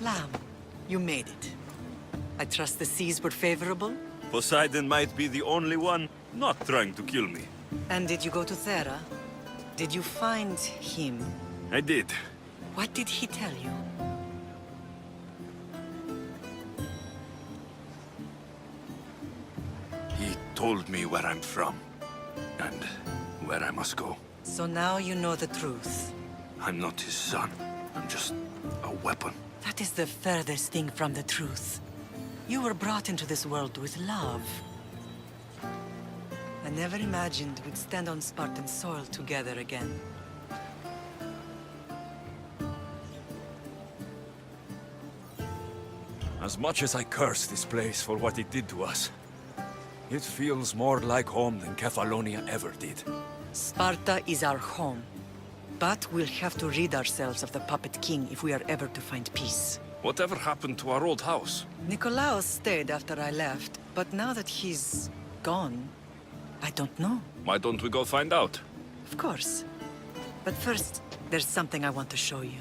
Lamb, you made it. I trust the seas were favorable? Poseidon might be the only one not trying to kill me. And did you go to Thera? Did you find him? I did. What did he tell you? He told me where I'm from, and where I must go. So now you know the truth. I'm not his son. I'm just a weapon. That is the furthest thing from the truth. You were brought into this world with love. I never imagined we'd stand on Spartan soil together again. As much as I curse this place for what it did to us, it feels more like home than Kefalonia ever did. Sparta is our home. But we'll have to rid ourselves of the Puppet King if we are ever to find peace. Whatever happened to our old house? Nikolaos stayed after I left, but now that he's gone, I don't know. Why don't we go find out? Of course. But first, there's something I want to show you.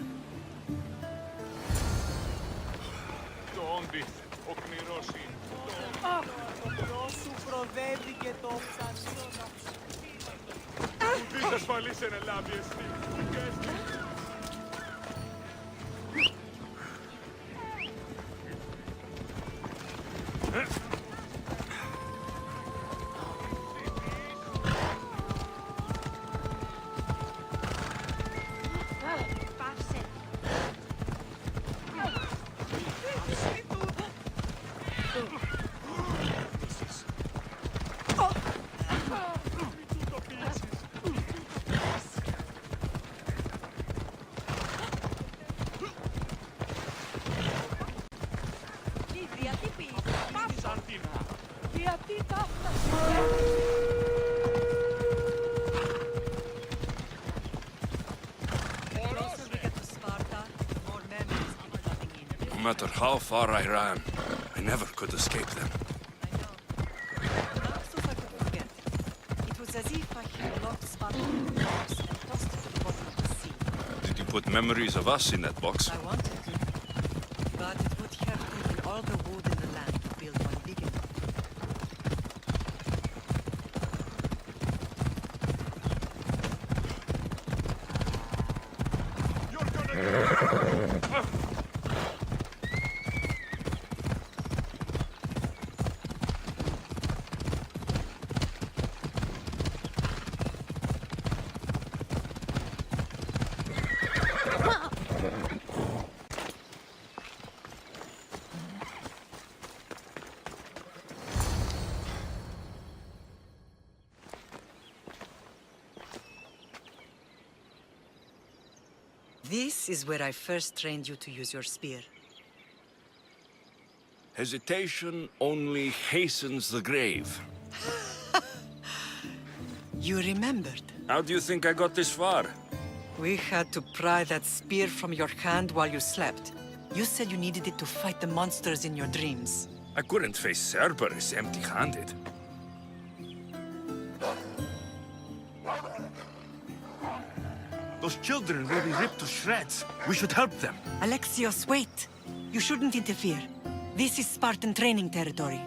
No matter how far I ran, I never could escape them. I know. Not so I could forget. It was as if I had locked Sparta in a box and tossed it to the bottom of the sea. Did you put memories of us in that box? I wanted to, but it would have taken all the wood in the land to build one big enough. This is where I first trained you to use your spear. Hesitation only hastens the grave. You remembered. How do you think I got this far? We had to pry that spear from your hand while you slept. You said you needed it to fight the monsters in your dreams. I couldn't face Cerberus empty-handed. Those children will be ripped to shreds. We should help them. Alexios, wait! You shouldn't interfere. This is Spartan training territory.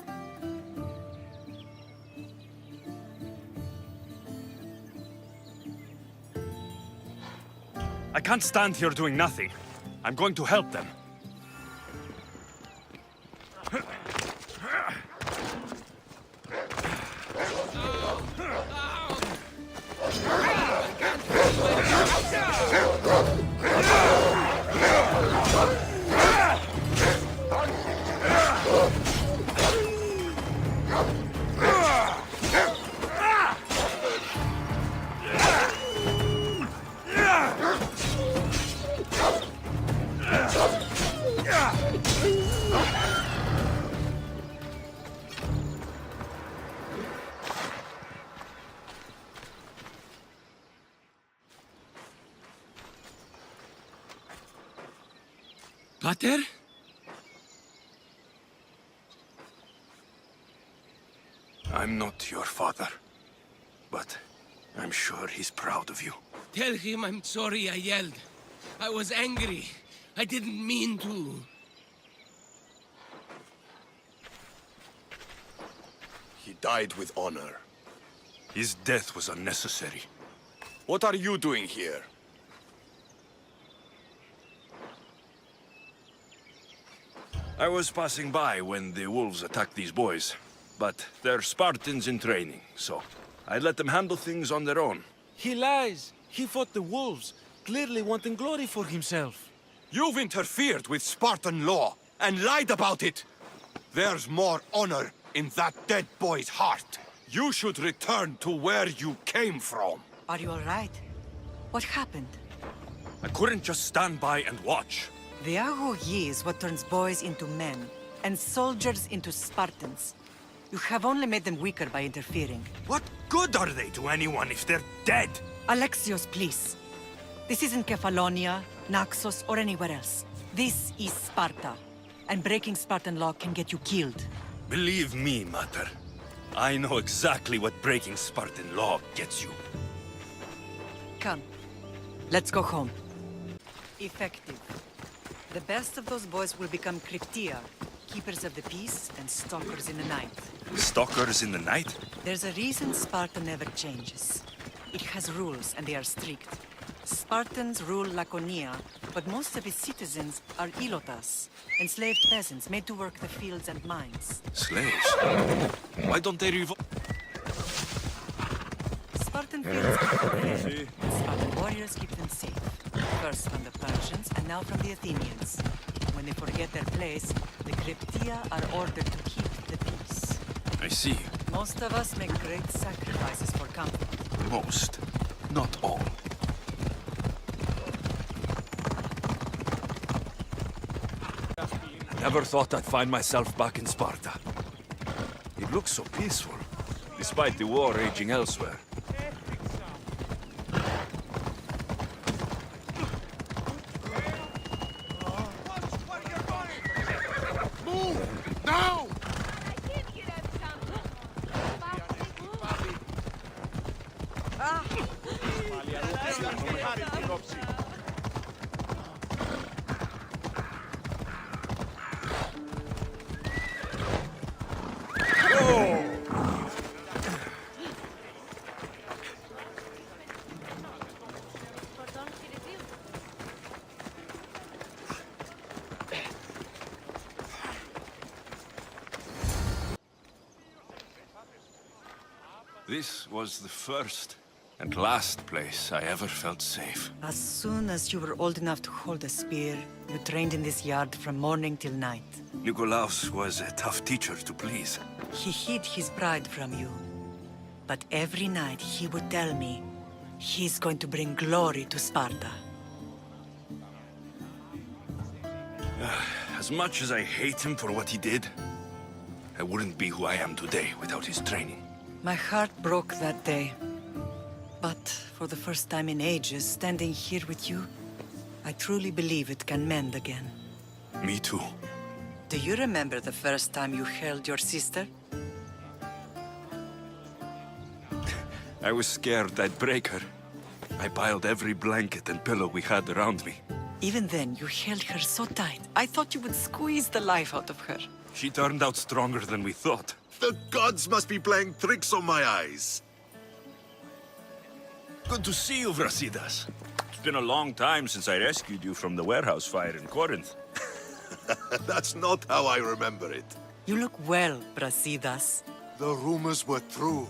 I can't stand here doing nothing. I'm going to help them. Pater? I'm not your father, but I'm sure he's proud of you. Tell him I'm sorry I yelled. I was angry. I didn't mean to. He died with honor. His death was unnecessary. What are you doing here? I was passing by when the wolves attacked these boys. But they're Spartans in training, so I let them handle things on their own. He lies. He fought the wolves, clearly wanting glory for himself. You've interfered with Spartan law and lied about it. There's more honor in that dead boy's heart. You should return to where you came from. Are you all right? What happened? I couldn't just stand by and watch. The Ago Yi is what turns boys into men, and soldiers into Spartans. You have only made them weaker by interfering. What good are they to anyone if they're dead? Alexios, please. This isn't Kefalonia, Naxos, or anywhere else. This is Sparta. And breaking Spartan law can get you killed. Believe me, Mater. I know exactly what breaking Spartan law gets you. Come. Let's go home. Effective. The best of those boys will become Cryptia, keepers of the peace and stalkers in the night. Stalkers in the night? There's a reason Sparta never changes. It has rules, and they are strict. Spartans rule Laconia, but most of its citizens are ilotas, enslaved peasants made to work the fields and mines. Slaves? Why don't they revolt? Spartan fields keep them free, and Spartan warriors keep them safe. First from the Persians, and now from the Athenians. When they forget their place, the Cryptia are ordered to keep the peace. I see. Most of us make great sacrifices for comfort. Most. Not all. Never thought I'd find myself back in Sparta. It looks so peaceful, despite the war raging elsewhere. Now! This was the first and last place I ever felt safe. As soon as you were old enough to hold a spear, you trained in this yard from morning till night. Nikolaos was a tough teacher to please. He hid his pride from you. But every night he would tell me, he's going to bring glory to Sparta. As much as I hate him for what he did, I wouldn't be who I am today without his training. My heart broke that day. But for the first time in ages, standing here with you, I truly believe it can mend again. Me too. Do you remember the first time you held your sister? I was scared I'd break her. I piled every blanket and pillow we had around me. Even then, you held her so tight. I thought you would squeeze the life out of her. She turned out stronger than we thought. The gods must be playing tricks on my eyes. Good to see you, Brasidas. It's been a long time since I rescued you from the warehouse fire in Corinth. That's not how I remember it. You look well, Brasidas. The rumors were true.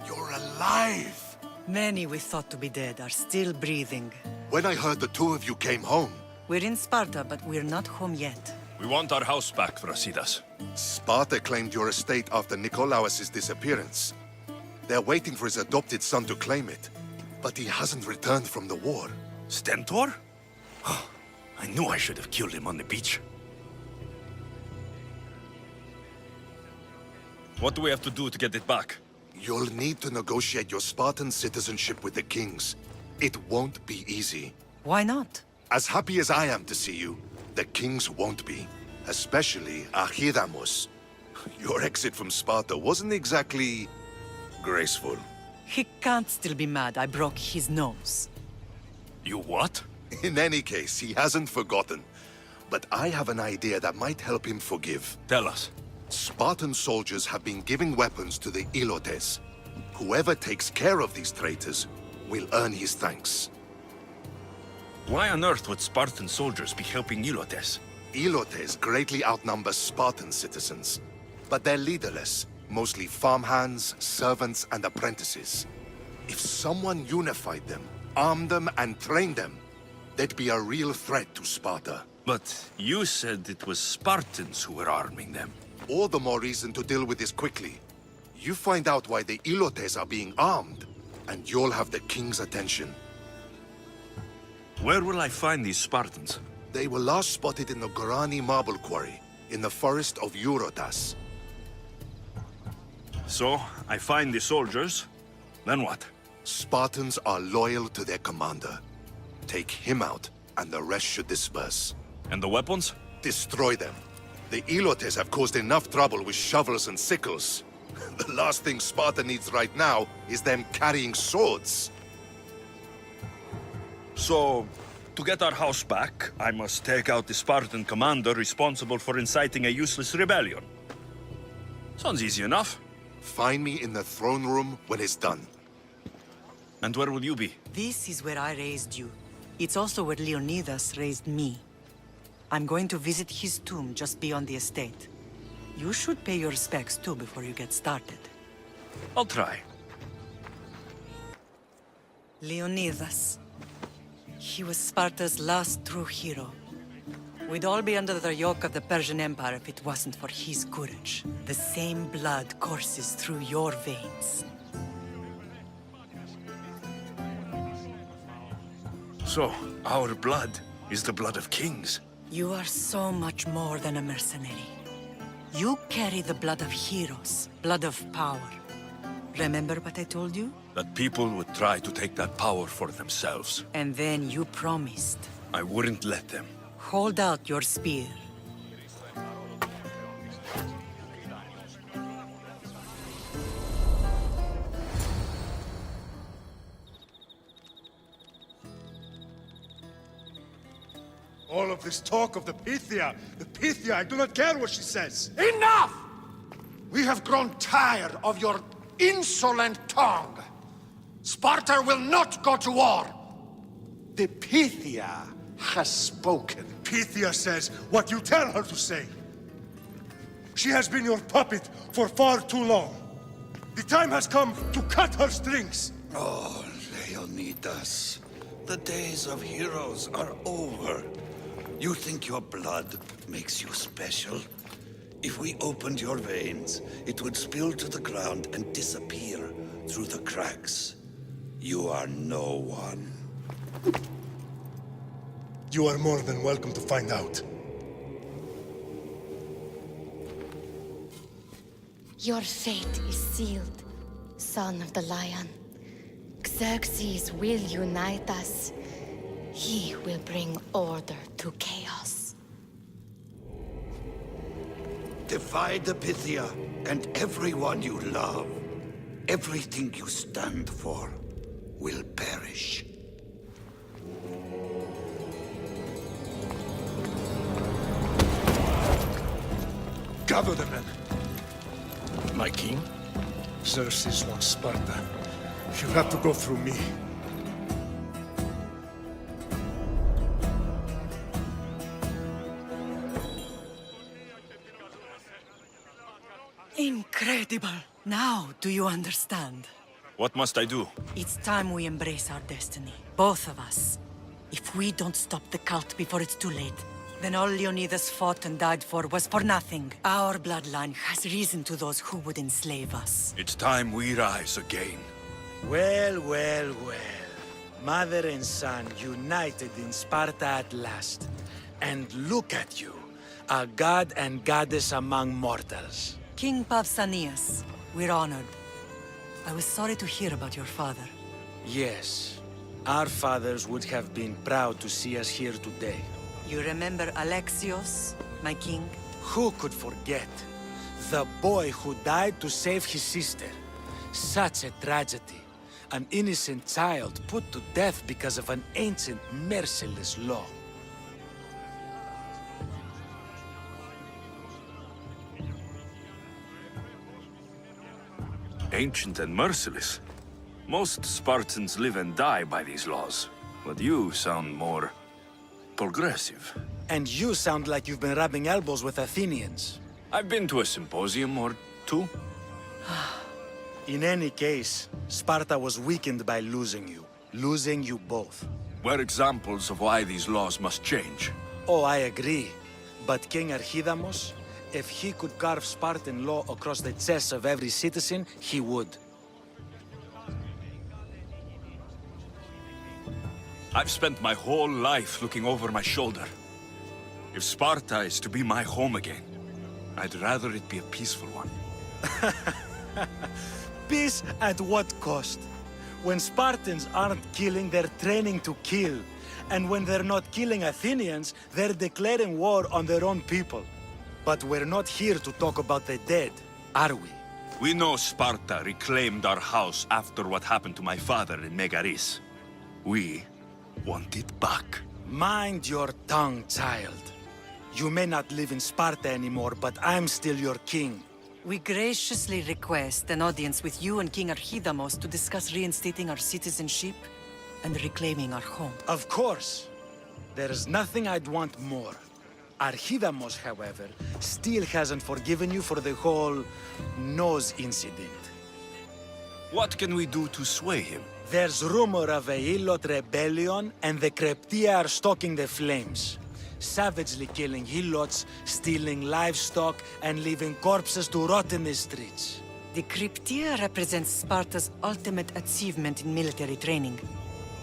You're alive! Many we thought to be dead are still breathing. When I heard the two of you came home, We're in Sparta, but we're not home yet. We want our house back, Brasidas. Sparta claimed your estate after Nikolaos' disappearance. They're waiting for his adopted son to claim it. But he hasn't returned from the war. Stentor? I knew I should have killed him on the beach. What do we have to do to get it back? You'll need to negotiate your Spartan citizenship with the kings. It won't be easy. Why not? As happy as I am to see you, the kings won't be. Especially Archidamos. Your exit from Sparta wasn't exactly graceful. He can't still be mad I broke his nose. You what? In any case, he hasn't forgotten. But I have an idea that might help him forgive. Tell us. Spartan soldiers have been giving weapons to the Ilotes. Whoever takes care of these traitors will earn his thanks. Why on earth would Spartan soldiers be helping Ilotes? Ilotes greatly outnumber Spartan citizens, but they're leaderless, mostly farmhands, servants, and apprentices. If someone unified them, armed them, and trained them, they'd be a real threat to Sparta. But you said it was Spartans who were arming them. All the more reason to deal with this quickly. You find out why the Ilotes are being armed, and you'll have the king's attention. Where will I find these Spartans? They were last spotted in the Gorani marble quarry, in the forest of Eurotas. So, I find the soldiers, then what? Spartans are loyal to their commander. Take him out, and the rest should disperse. And the weapons? Destroy them. The Ilotes have caused enough trouble with shovels and sickles. The last thing Sparta needs right now is them carrying swords. So, to get our house back, I must take out the Spartan commander responsible for inciting a useless rebellion. Sounds easy enough. Find me in the throne room when it's done. And where will you be? This is where I raised you. It's also where Leonidas raised me. I'm going to visit his tomb just beyond the estate. You should pay your respects too before you get started. I'll try. Leonidas. He was Sparta's last true hero. We'd all be under the yoke of the Persian Empire if it wasn't for his courage. The same blood courses through your veins. So, our blood is the blood of kings. You are so much more than a mercenary. You carry the blood of heroes, blood of power. Remember what I told you? That people would try to take that power for themselves. And then you promised. I wouldn't let them. Hold out your spear. All of this talk of the Pythia, I do not care what she says. Enough! We have grown tired of your insolent tongue. Sparta will not go to war. The Pythia has spoken. Pythia says what you tell her to say. She has been your puppet for far too long. The time has come to cut her strings. Oh, Leonidas, the days of heroes are over. You think your blood makes you special? If we opened your veins, it would spill to the ground and disappear through the cracks. You are no one. You are more than welcome to find out. Your fate is sealed, son of the lion. Xerxes will unite us. He will bring order to chaos. Divide the Pythia and everyone you love. Everything you stand for will perish. Gather the men. My king? Xerxes wants Sparta. She'll have to go through me. Incredible! Now, do you understand? What must I do? It's time we embrace our destiny. Both of us. If we don't stop the cult before it's too late, then all Leonidas fought and died for was for nothing. Our bloodline has risen to those who would enslave us. It's time we rise again. Well, well, well. Mother and son united in Sparta at last. And look at you, a god and goddess among mortals. King Pausanias, we're honored. I was sorry to hear about your father. Yes, our fathers would have been proud to see us here today. You remember Alexios, my king? Who could forget? The boy who died to save his sister. Such a tragedy. An innocent child put to death because of an ancient, merciless law. ancient and merciless. Most Spartans live and die by these laws, but you sound more progressive. And you sound like you've been rubbing elbows with Athenians. I've been to a symposium or two. In any case, Sparta was weakened by losing you both. We're examples of why these laws must change. Oh, I agree. But King Archidamos, if he could carve Spartan law across the chests of every citizen, he would. I've spent my whole life looking over my shoulder. If Sparta is to be my home again, I'd rather it be a peaceful one. Peace at what cost? When Spartans aren't killing, they're training to kill. And when they're not killing Athenians, they're declaring war on their own people. But we're not here to talk about the dead, are we? We know Sparta reclaimed our house after what happened to my father in Megaris. We want it back. Mind your tongue, child. You may not live in Sparta anymore, but I'm still your king. We graciously request an audience with you and King Archidamos to discuss reinstating our citizenship and reclaiming our home. Of course. There's nothing I'd want more. Archidamos, however, still hasn't forgiven you for the whole nose incident. What can we do to sway him? There's rumor of a Hilot rebellion, and the Kreptia are stalking the flames. Savagely killing Hilots, stealing livestock, and leaving corpses to rot in the streets. The Cryptia represents Sparta's ultimate achievement in military training.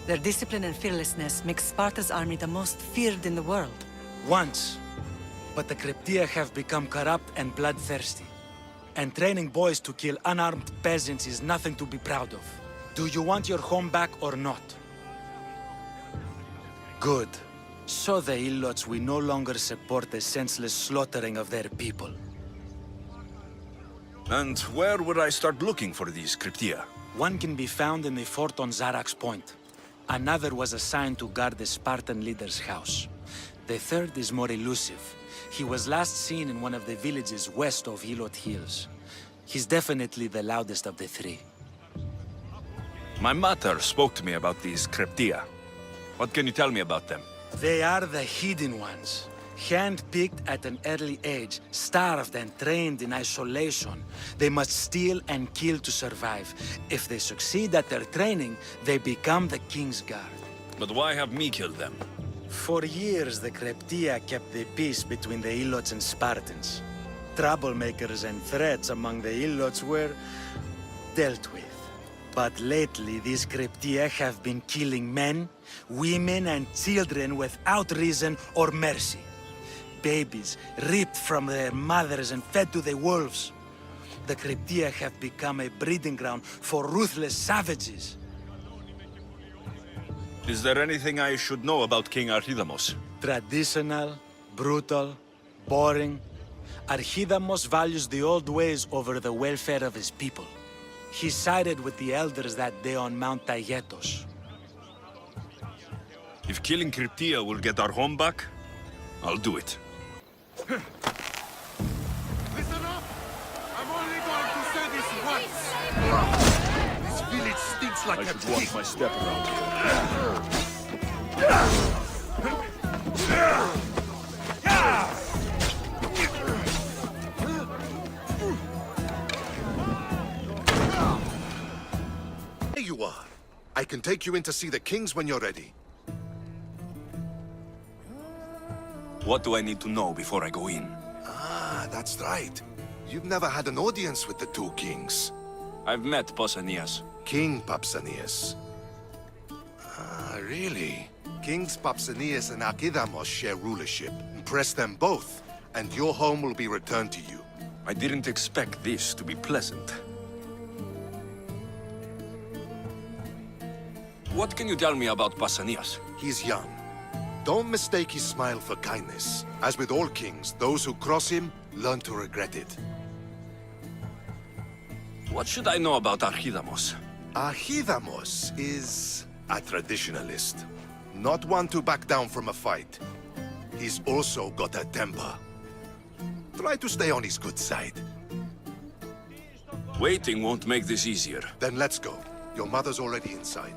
Their discipline and fearlessness make Sparta's army the most feared in the world. Once. But the Cryptia have become corrupt and bloodthirsty. And training boys to kill unarmed peasants is nothing to be proud of. Do you want your home back or not? Good. So the Ilots will no longer support the senseless slaughtering of their people. And where would I start looking for these Cryptia? One can be found in the fort on Zarak's Point. Another was assigned to guard the Spartan leader's house. The third is more elusive. He was last seen in one of the villages west of Hilot Hills. He's definitely the loudest of the three. My mater spoke to me about these Cryptia. What can you tell me about them? They are the hidden ones. Hand-picked at an early age, starved and trained in isolation. They must steal and kill to survive. If they succeed at their training, they become the King's Guard. But why have me killed them? For years, the Cryptia kept the peace between the Ilots and Spartans. Troublemakers and threats among the Ilots were dealt with. But lately, these Cryptia have been killing men, women, and children without reason or mercy. Babies ripped from their mothers and fed to the wolves. The Cryptia have become a breeding ground for ruthless savages. Is there anything I should know about King Archidamos? Traditional, brutal, boring. Archidamos values the old ways over the welfare of his people. He sided with the elders that day on Mount Taygetos. If killing Cryptia will get our home back, I'll do it. Listen up! I'm only going to say this once! This village stinks like I a should pig! watch my step around here. There you are. I can take you in to see the kings when you're ready. What do I need to know before I go in? Ah, that's right. You've never had an audience with the two kings. I've met Pausanias. King Pausanias. Ah, really? Kings Pausanias and Archidamos share rulership. Impress them both, and your home will be returned to you. I didn't expect this to be pleasant. What can you tell me about Pausanias? He's young. Don't mistake his smile for kindness. As with all kings, those who cross him learn to regret it. What should I know about Archidamos? Archidamos is a traditionalist. Not one to back down from a fight. He's also got a temper. Try to stay on his good side. Waiting won't make this easier. Then let's go. Your mother's already inside.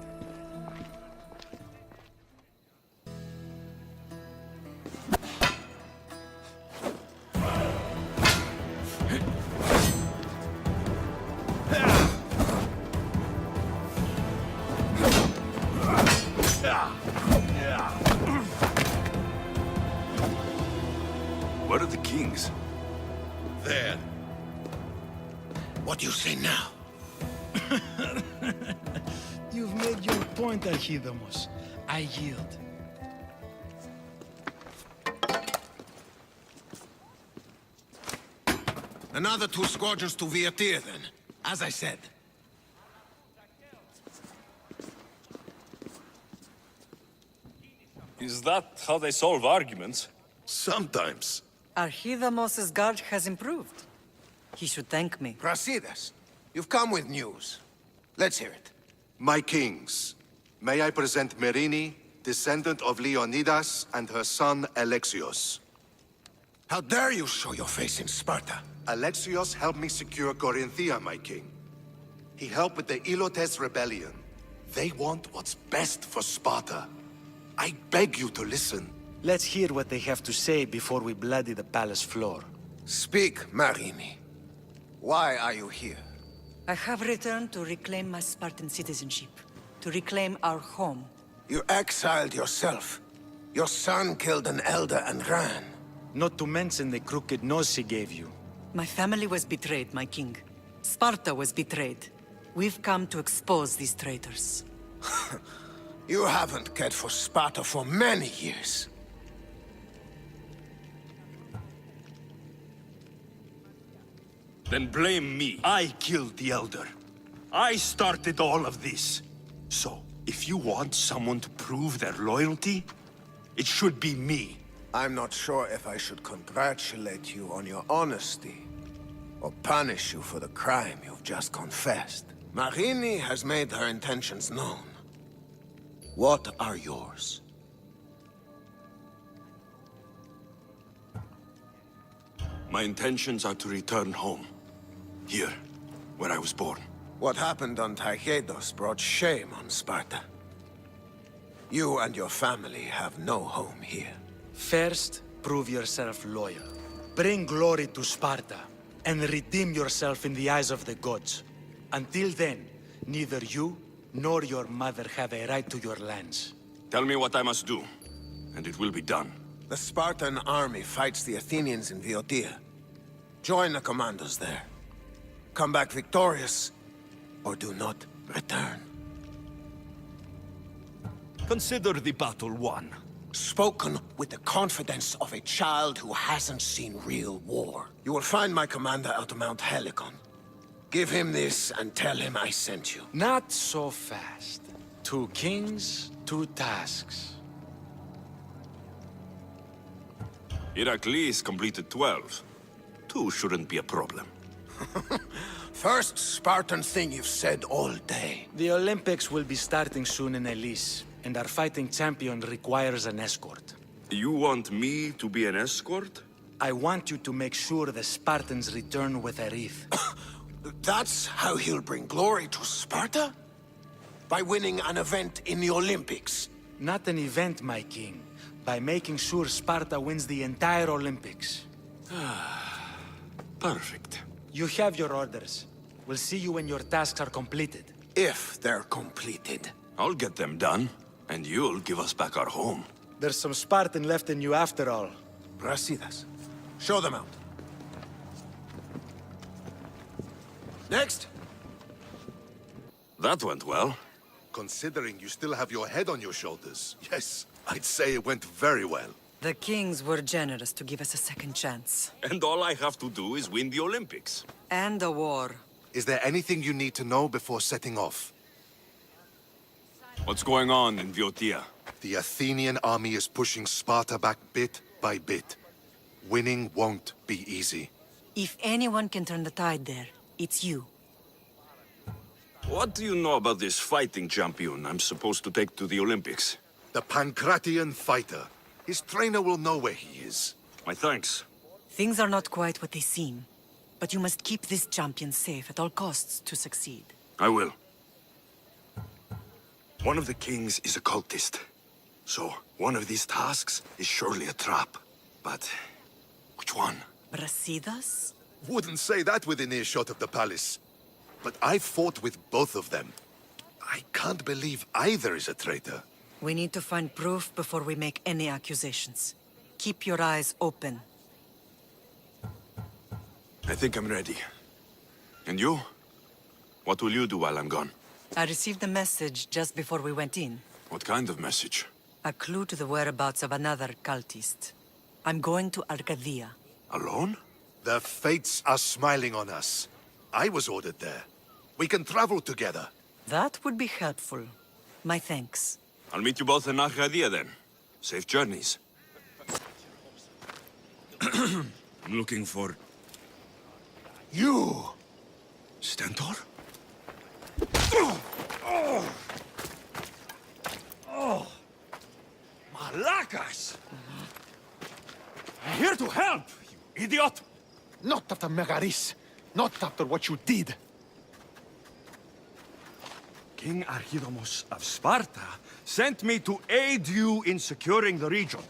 Where are the kings? There. What do you say now? You've made your point, Archidamos. I yield. Another 2 squadrons to Viatir, then. As I said. Is that how they solve arguments? Sometimes. Archidamos's guard has improved. He should thank me. Brasidas, you've come with news. Let's hear it. My kings, may I present Merini, descendant of Leonidas, and her son Alexios. How dare you show your face in Sparta? Alexios helped me secure Corinthia, my king. He helped with the Ilotes rebellion. They want what's best for Sparta. I beg you to listen. Let's hear what they have to say before we bloody the palace floor. Speak, Marini. Why are you here? I have returned to reclaim my Spartan citizenship, to reclaim our home. You exiled yourself. Your son killed an elder and ran. Not to mention the crooked nose he gave you. My family was betrayed, my king. Sparta was betrayed. We've come to expose these traitors. You haven't cared for Sparta for many years. Then blame me. I killed the Elder. I started all of this. So, if you want someone to prove their loyalty, it should be me. I'm not sure if I should congratulate you on your honesty, or punish you for the crime you've just confessed. Marini has made her intentions known. What are yours? My intentions are to return home. Here, where I was born. What happened on Taygetos brought shame on Sparta. You and your family have no home here. First, prove yourself loyal. Bring glory to Sparta, and redeem yourself in the eyes of the gods. Until then, neither you nor your mother have a right to your lands. Tell me what I must do, and it will be done. The Spartan army fights the Athenians in Viotia. Join the commandos there. Come back victorious, or do not return. Consider the battle won. Spoken with the confidence of a child who hasn't seen real war. You will find my commander out of Mount Helicon. Give him this and tell him I sent you. Not so fast. 2 kings, 2 tasks. Heracles completed 12. 2 shouldn't be a problem. First Spartan thing you've said all day. The Olympics will be starting soon in Elise, and our fighting champion requires an escort. You want me to be an escort? I want you to make sure the Spartans return with a wreath. That's how he'll bring glory to Sparta? By winning an event in the Olympics? Not an event, my king. By making sure Sparta wins the entire Olympics. Perfect. You have your orders. We'll see you when your tasks are completed. If they're completed. I'll get them done, and you'll give us back our home. There's some Spartan left in you after all. Brasidas, show them out. Next. That went well. Considering you still have your head on your shoulders, yes, I'd say it went very well. The kings were generous to give us a second chance. And all I have to do is win the Olympics. And a war. Is there anything you need to know before setting off? What's going on in Viotia? The Athenian army is pushing Sparta back bit by bit. Winning won't be easy. If anyone can turn the tide there, it's you. What do you know about this fighting champion I'm supposed to take to the Olympics? The Pancratian fighter. His trainer will know where he is. My thanks. Things are not quite what they seem. But you must keep this champion safe at all costs to succeed. I will. One of the kings is a cultist. So, one of these tasks is surely a trap. But which one? Brasidas? Wouldn't say that within earshot of the palace. But I fought with both of them. I can't believe either is a traitor. We need to find proof before we make any accusations. Keep your eyes open. I think I'm ready. And you? What will you do while I'm gone? I received a message just before we went in. What kind of message? A clue to the whereabouts of another cultist. I'm going to Arcadia. Alone? The fates are smiling on us. I was ordered there. We can travel together. That would be helpful. My thanks. I'll meet you both in Arcadia then. Safe journeys. I'm looking for... You! Stentor? Malacas! I'm here to help, you idiot! Not after Megaris. Not after what you did. King Archidamos of Sparta sent me to aid you in securing the region.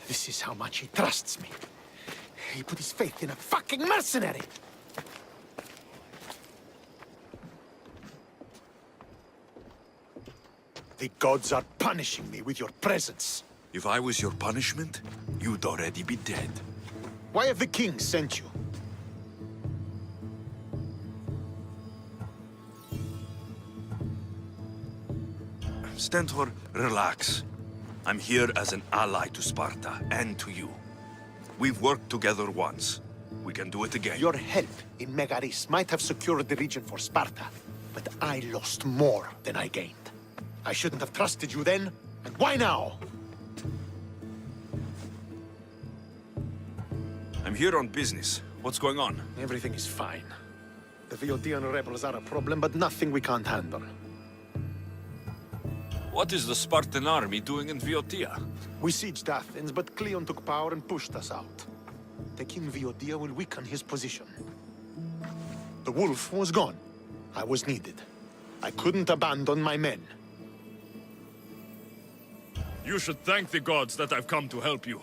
This is how much he trusts me. He put his faith in a fucking mercenary! The gods are punishing me with your presence. If I was your punishment, you'd already be dead. Why have the king sent you? Stentor, relax. I'm here as an ally to Sparta and to you. We've worked together once. We can do it again. Your help in Megaris might have secured the region for Sparta, but I lost more than I gained. I shouldn't have trusted you then, and why now? I'm here on business. What's going on? Everything is fine. The Viodian rebels are a problem, but nothing we can't handle. What is the Spartan army doing in Viotia? We sieged Athens, but Cleon took power and pushed us out. Taking Viotia will weaken his position. The wolf was gone. I was needed. I couldn't abandon my men. You should thank the gods that I've come to help you.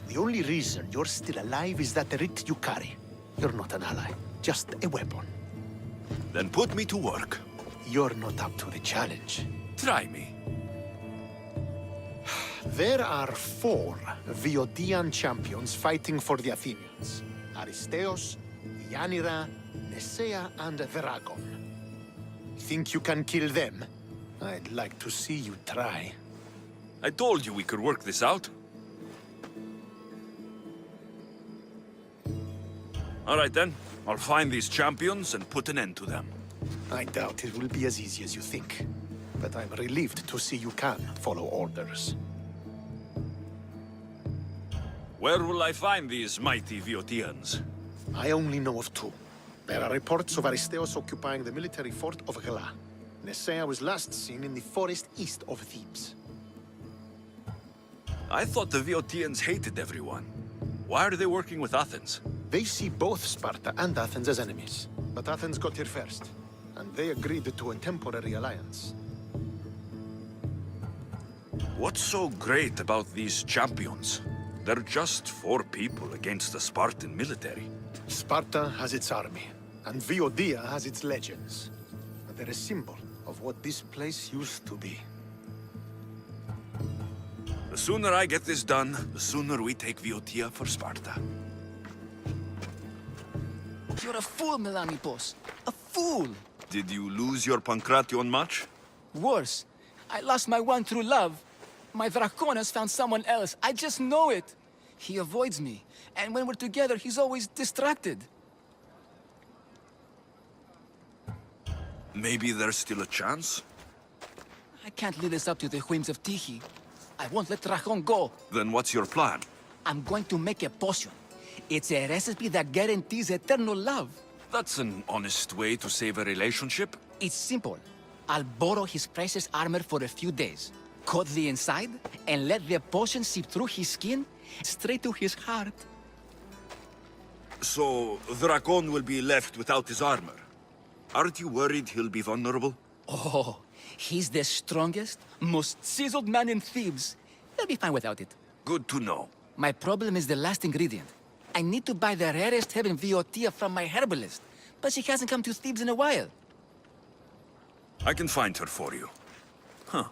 The only reason you're still alive is that writ you carry. You're not an ally, just a weapon. Then put me to work. You're not up to the challenge. Try me. There are 4 Viodian champions fighting for the Athenians. Aristeos, Yanira, Nesea, and Veragon. Think you can kill them? I'd like to see you try. I told you we could work this out. All right then. I'll find these champions and put an end to them. I doubt it will be as easy as you think. But I'm relieved to see you can follow orders. Where will I find these mighty Viotians? I only know of 2. There are reports of Aristeos occupying the military fort of Gela. Nesea was last seen in the forest east of Thebes. I thought the Viotians hated everyone. Why are they working with Athens? They see both Sparta and Athens as enemies. But Athens got here first, and they agreed to a temporary alliance. What's so great about these champions? They're just 4 people against the Spartan military. Sparta has its army, and Viotia has its legends. And they're a symbol of what this place used to be. The sooner I get this done, the sooner we take Viotia for Sparta. You're a fool, Melanipos. A fool! Did you lose your Pankration much? Worse, I lost my one true love. My Draconis found someone else. I just know it. He avoids me. And when we're together, he's always distracted. Maybe there's still a chance? I can't leave this up to the whims of Tyche. I won't let Dracon go. Then what's your plan? I'm going to make a potion. It's a recipe that guarantees eternal love. That's an honest way to save a relationship. It's simple. I'll borrow his precious armor for a few days, cut the inside, and let the potion seep through his skin straight to his heart. So, Dracon will be left without his armor. Aren't you worried he'll be vulnerable? Oh, he's the strongest, most chiseled man in Thebes. He'll be fine without it. Good to know. My problem is the last ingredient. I need to buy the rarest herb in Viotia from my herbalist, but she hasn't come to Thebes in a while. I can find her for you. Huh.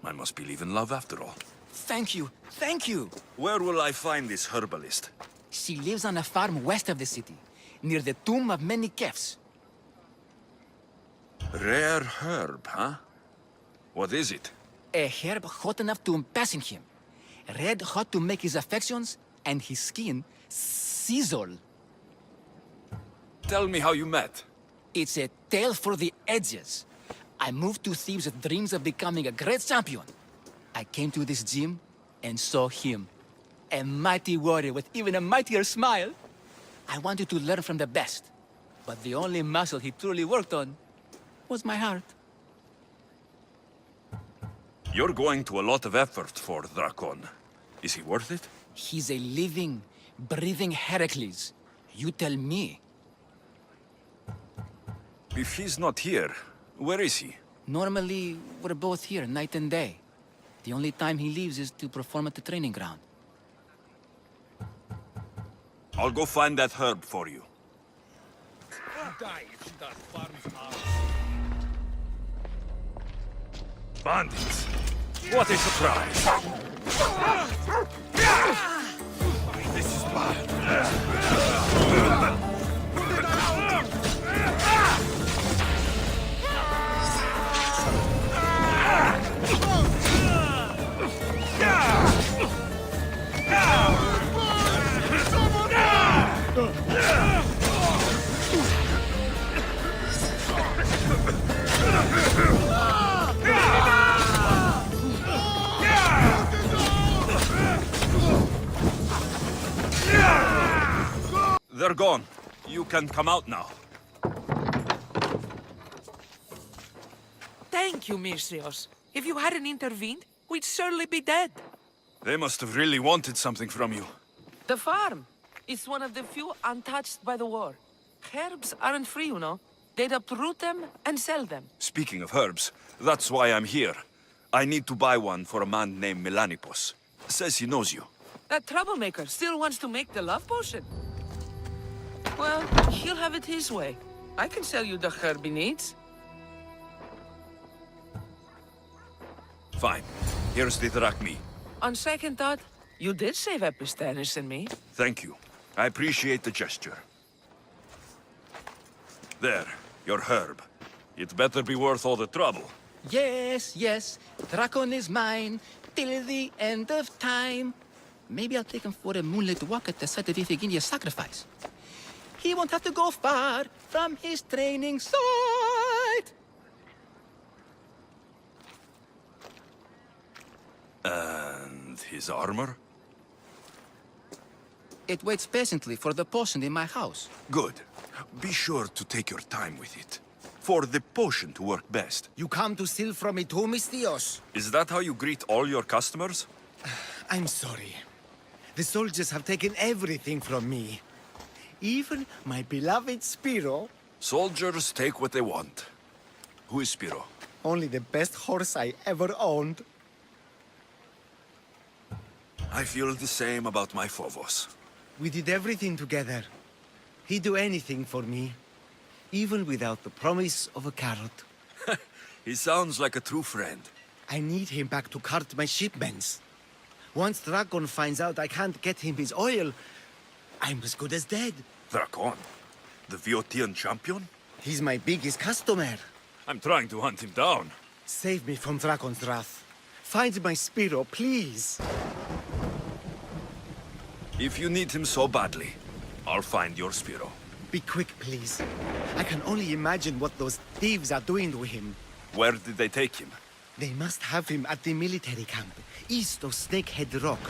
I must believe in love after all. Thank you, thank you. Where will I find this herbalist? She lives on a farm west of the city, near the tomb of many Kefs. Rare herb, huh? What is it? A herb hot enough to impassion him. Red hot to make his affections, and his skin sizzle. Tell me how you met. It's a tale for the ages. I moved to Thebes with dreams of becoming a great champion. I came to this gym and saw him. A mighty warrior with even a mightier smile. I wanted to learn from the best. But the only muscle he truly worked on was my heart. You're going to a lot of effort for Dracon. Is he worth it? He's a living, breathing Heracles. You tell me. If he's not here, where is he? Normally, we're both here night and day. The only time he leaves is to perform at the training ground. I'll go find that herb for you. Bandits! What a surprise! This is bad. They're gone. You can come out now. Thank you, Misthios. If you hadn't intervened, we'd surely be dead. They must have really wanted something from you. The farm. It's one of the few untouched by the war. Herbs aren't free, you know. They'd uproot them and sell them. Speaking of herbs, that's why I'm here. I need to buy one for a man named Melanipos. Says he knows you. That troublemaker still wants to make the love potion. Well, he'll have it his way. I can sell you the herb he needs. Fine. Here's the drachmi. On second thought, you did save Epistanis and me. Thank you. I appreciate the gesture. There, your herb. It better be worth all the trouble. Yes, yes, Dracon is mine, till the end of time. Maybe I'll take him for a moonlit walk at the site of Iphigenia's sacrifice. He won't have to go far from his training site. And his armor? It waits patiently for the potion in my house. Good. Be sure to take your time with it. For the potion to work best. You come to steal from me too, Misthios? Is that how you greet all your customers? I'm sorry. The soldiers have taken everything from me. Even my beloved Spiro. Soldiers take what they want. Who is Spiro? Only the best horse I ever owned. I feel the same about my Phobos. We did everything together. He'd do anything for me. Even without the promise of a carrot. He sounds like a true friend. I need him back to cart my shipments. Once Dracon finds out I can't get him his oil, I'm as good as dead. Dracon? The Viotian champion? He's my biggest customer. I'm trying to hunt him down. Save me from Dracon's wrath. Find my Spiro, please. If you need him so badly, I'll find your Spiro. Be quick, please. I can only imagine what those thieves are doing to him. Where did they take him? They must have him at the military camp, east of Snakehead Rock.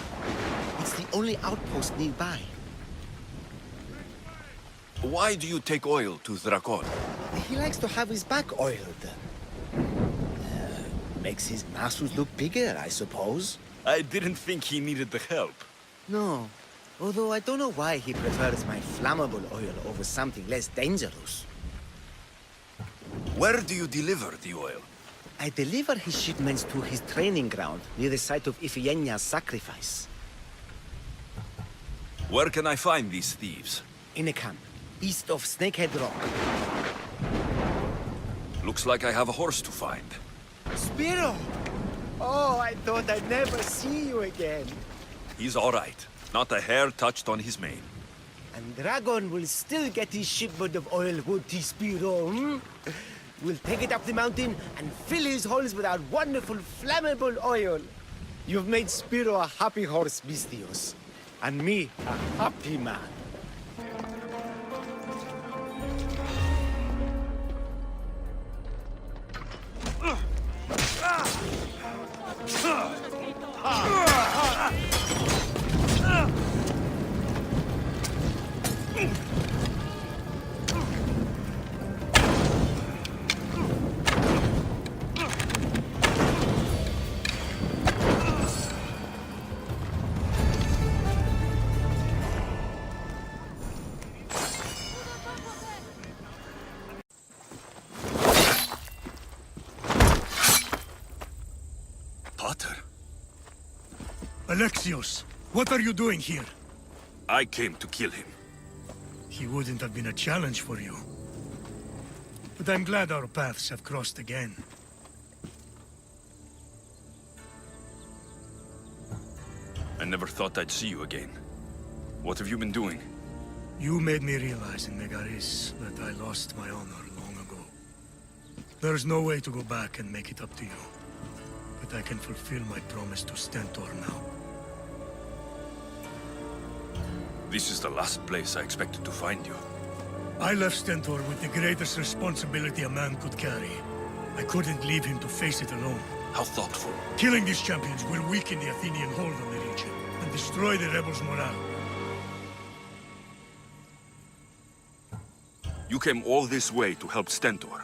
It's the only outpost nearby. Why do you take oil to Dracon? He likes to have his back oiled. Makes his muscles look bigger, I suppose. I didn't think he needed the help. No. Although I don't know why he prefers my flammable oil over something less dangerous. Where do you deliver the oil? I deliver his shipments to his training ground near the site of Iphigenia's sacrifice. Where can I find these thieves? In a camp, east of Snakehead Rock. Looks like I have a horse to find. Spiro! Oh, I thought I'd never see you again. He's all right. Not a hair touched on his mane. And Dragon will still get his shipment of oil, won't he, Spiro? Hmm? We'll take it up the mountain and fill his holes with our wonderful flammable oil. You've made Spiro a happy horse, Mistios. And me a happy man. Alexios, what are you doing here? I came to kill him. He wouldn't have been a challenge for you. But I'm glad our paths have crossed again. I never thought I'd see you again. What have you been doing? You made me realize in Megaris that I lost my honor long ago. There's no way to go back and make it up to you. But I can fulfill my promise to Stentor now. This is the last place I expected to find you. I left Stentor with the greatest responsibility a man could carry. I couldn't leave him to face it alone. How thoughtful. Killing these champions will weaken the Athenian hold on the region and destroy the rebels' morale. You came all this way to help Stentor.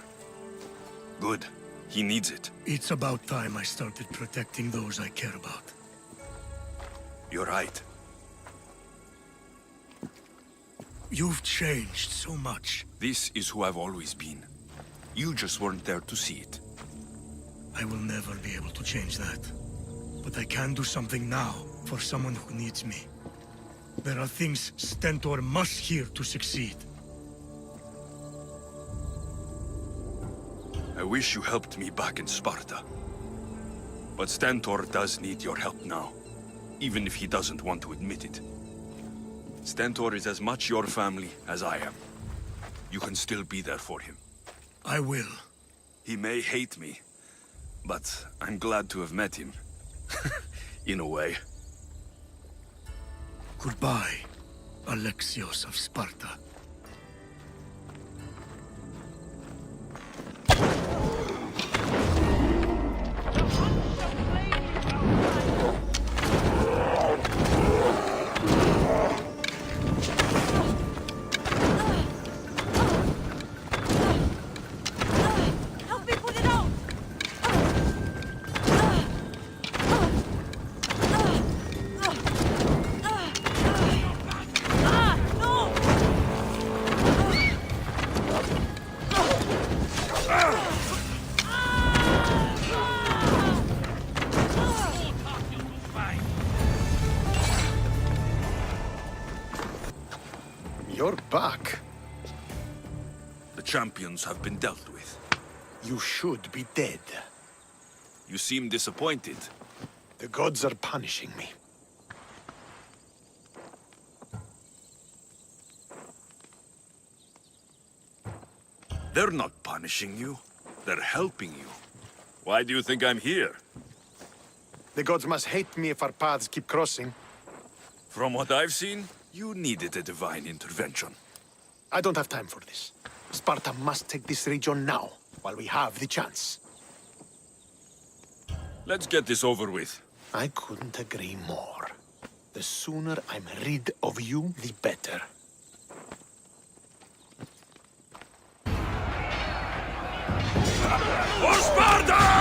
Good. He needs it. It's about time I started protecting those I care about. You're right. You've changed so much. This is who I've always been. You just weren't there to see it. I will never be able to change that. But I can do something now for someone who needs me. There are things Stentor must hear to succeed. I wish you helped me back in Sparta. But Stentor does need your help now, even if he doesn't want to admit it. Stentor is as much your family as I am. You can still be there for him. I will. He may hate me, but I'm glad to have met him. In a way. Goodbye, Alexios of Sparta. You're back. The champions have been dealt with. You should be dead. You seem disappointed. The gods are punishing me. They're not punishing you. They're helping you. Why do you think I'm here? The gods must hate me if our paths keep crossing. From what I've seen, you needed a divine intervention. I don't have time for this. Sparta must take this region now, while we have the chance. Let's get this over with. I couldn't agree more. The sooner I'm rid of you, the better. For Sparta!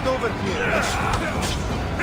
blood over here.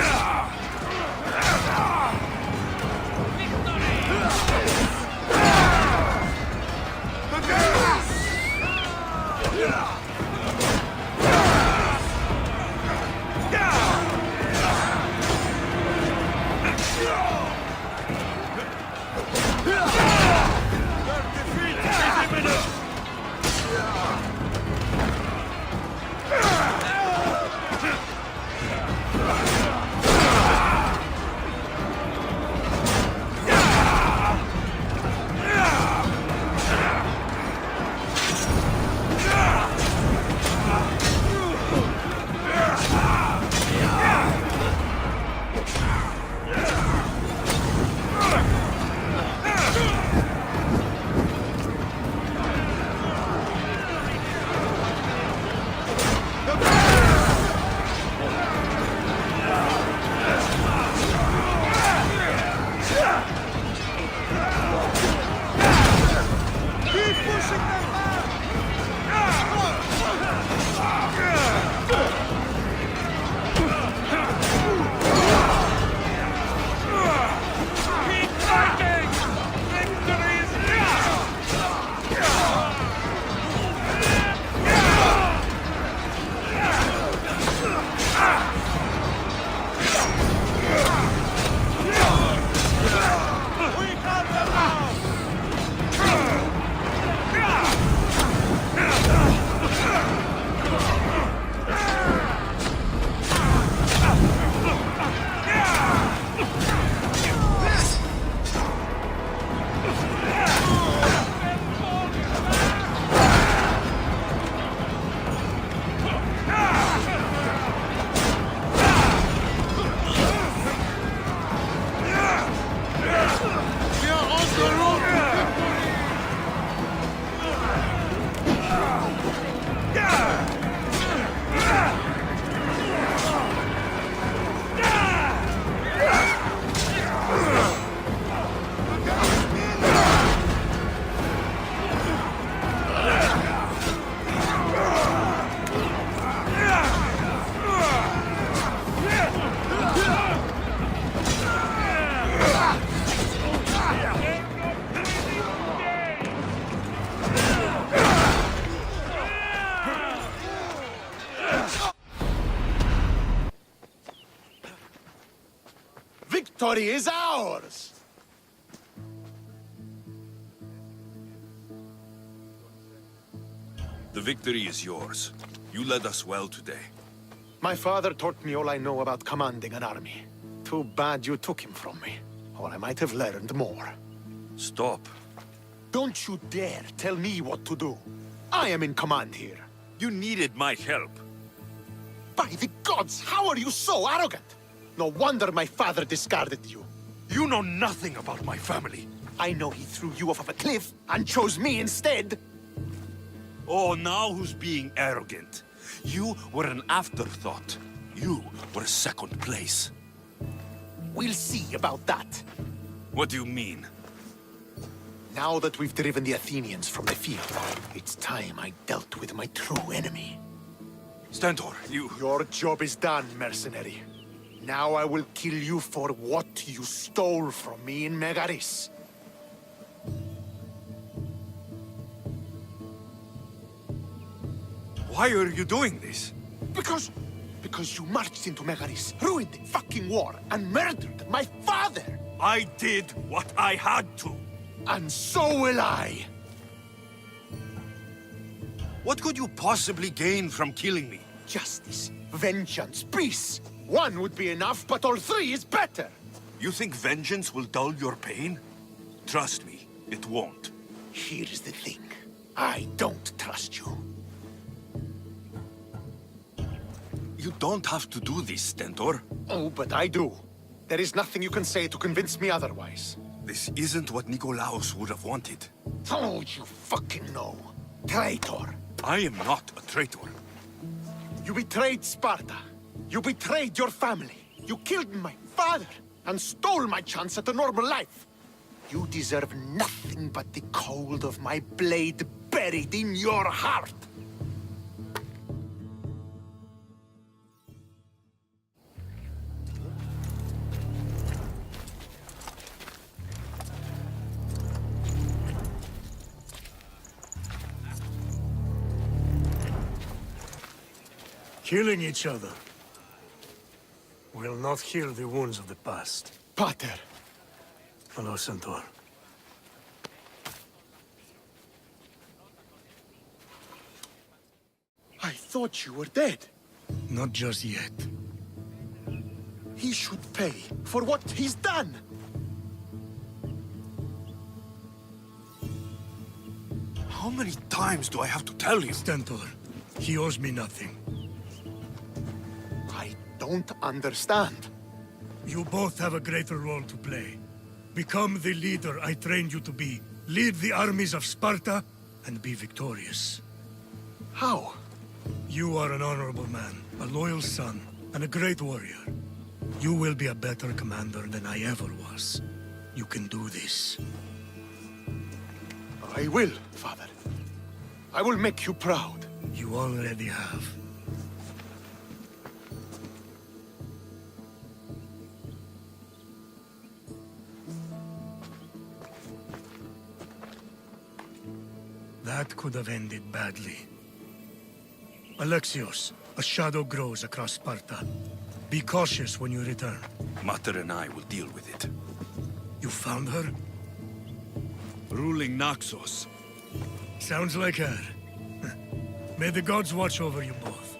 Victory is ours! The victory is yours. You led us well today. My father taught me all I know about commanding an army. Too bad you took him from me, or I might have learned more. Stop. Don't you dare tell me what to do. I am in command here. You needed my help. By the gods, how are you so arrogant? No wonder my father discarded you. You know nothing about my family. I know he threw you off of a cliff and chose me instead. Oh, now who's being arrogant? You were an afterthought. You were second place. We'll see about that. What do you mean? Now that we've driven the Athenians from the field, it's time I dealt with my true enemy. Stentor, Your job is done, mercenary. Now I will kill you for what you stole from me in Megaris. Why are you doing this? Because you marched into Megaris, ruined the fucking war, and murdered my father! I did what I had to. And so will I! What could you possibly gain from killing me? Justice, vengeance, peace! One would be enough, but all three is better! You think vengeance will dull your pain? Trust me, it won't. Here's the thing. I don't trust you. You don't have to do this, Stentor. Oh, but I do. There is nothing you can say to convince me otherwise. This isn't what Nikolaos would have wanted. Oh, you fucking know. Traitor. I am not a traitor. You betrayed Sparta. You betrayed your family. You killed my father and stole my chance at a normal life. You deserve nothing but the cold of my blade buried in your heart. Killing each other will not heal the wounds of the past. Pater. Hello, Centaur. I thought you were dead. Not just yet. He should pay for what he's done. How many times do I have to tell you? Stentor, he owes me nothing. I don't understand. You both have a greater role to play. Become the leader I trained you to be. Lead the armies of Sparta and be victorious. How? You are an honorable man, a loyal son, and a great warrior. You will be a better commander than I ever was. You can do this. I will, Father. I will make you proud. You already have. That could have ended badly. Alexios, a shadow grows across Sparta. Be cautious when you return. Mater and I will deal with it. You found her? Ruling Naxos. Sounds like her. May the gods watch over you both.